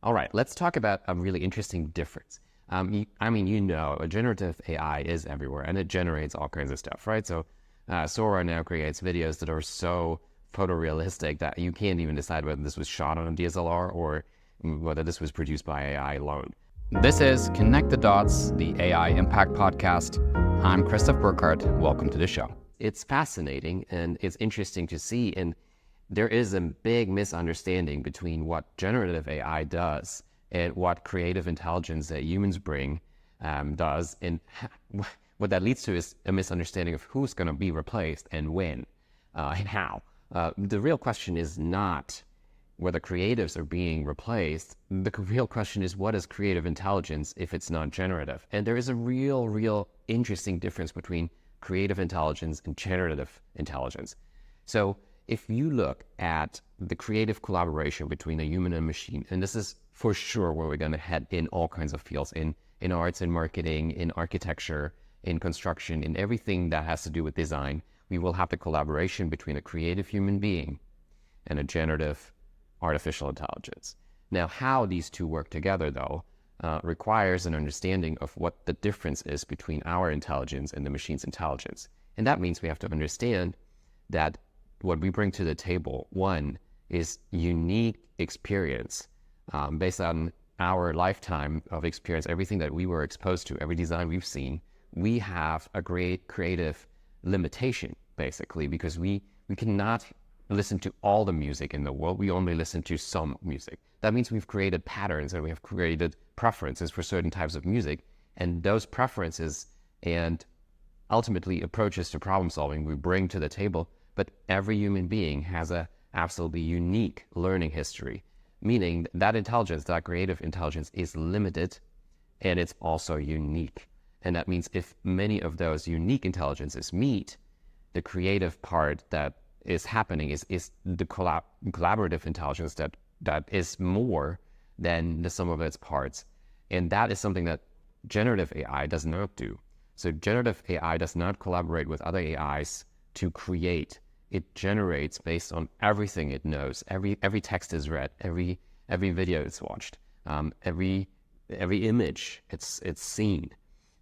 All right, let's talk about a really interesting difference. A generative AI is everywhere and it generates all kinds of stuff, right? So Sora now creates videos that are so photorealistic that you can't even decide whether this was shot on a DSLR or whether this was produced by AI alone. This is Connect the Dots, the AI Impact Podcast. I'm Christoph Burkhardt. Welcome to the show. It's fascinating and it's interesting to see. And there is a big misunderstanding between what generative AI does and what creative intelligence that humans bring does. And what that leads to is a misunderstanding of who's going to be replaced and when and how. The real question is not whether creatives are being replaced. The real question is, what is creative intelligence if it's not generative? And there is a real interesting difference between creative intelligence and generative intelligence. So if you look at the creative collaboration between a human and machine, and this is for sure where we're going to head in all kinds of fields, in arts and marketing, in architecture, in construction, in everything that has to do with design, we will have the collaboration between a creative human being and a generative artificial intelligence. Now, how these two work together, though, requires an understanding of what the difference is between our intelligence and the machine's intelligence. And that means we have to understand that what we bring to the table, one, is unique experience based on our lifetime of experience, everything that we were exposed to, every design we've seen. We have a great creative limitation, basically, because we cannot listen to all the music in the world. We only listen to some music. That means we've created patterns and we have created preferences for certain types of music. And those preferences and ultimately approaches to problem solving we bring to the table. But every human being has a absolutely unique learning history, meaning that intelligence, that creative intelligence, is limited and it's also unique. And that means if many of those unique intelligences meet, the creative part that is happening is the collaborative intelligence that is more than the sum of its parts. And that is something that generative AI does not do. So generative AI does not collaborate with other AIs to create. It generates based on everything it knows. Every text is read, every video is watched, every image it's seen.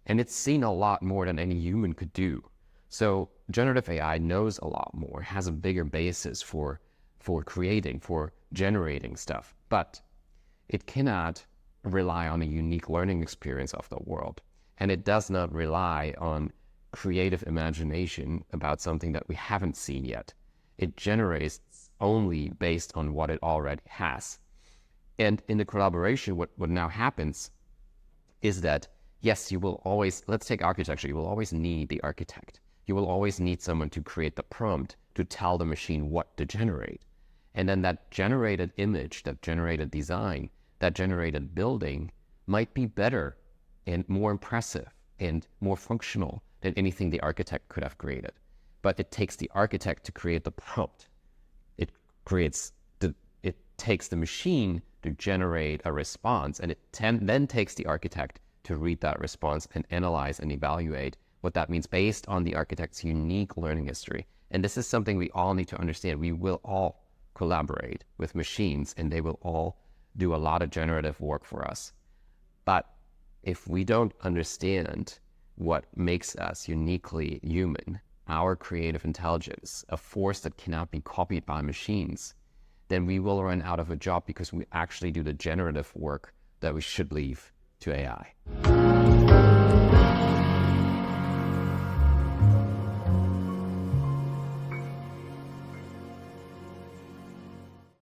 And it's seen a lot more than any human could do. So generative AI knows a lot more, has a bigger basis for creating, for generating stuff, but it cannot rely on a unique learning experience of the world. And it does not rely on creative imagination about something that we haven't seen yet. It generates only based on what it already has. And in the collaboration, what now happens is that, yes, you will always, let's take architecture, you will always need the architect. You will always need someone to create the prompt to tell the machine what to generate. And then that generated image, that generated design, that generated building might be better and more impressive and more functional than anything the architect could have created. But it takes the architect to create the prompt. It takes the machine to generate a response, and it then takes the architect to read that response and analyze and evaluate what that means based on the architect's unique learning history. And this is something we all need to understand. We will all collaborate with machines and they will all do a lot of generative work for us. But if we don't understand what makes us uniquely human, our creative intelligence, a force that cannot be copied by machines, then we will run out of a job because we actually do the generative work that we should leave to AI.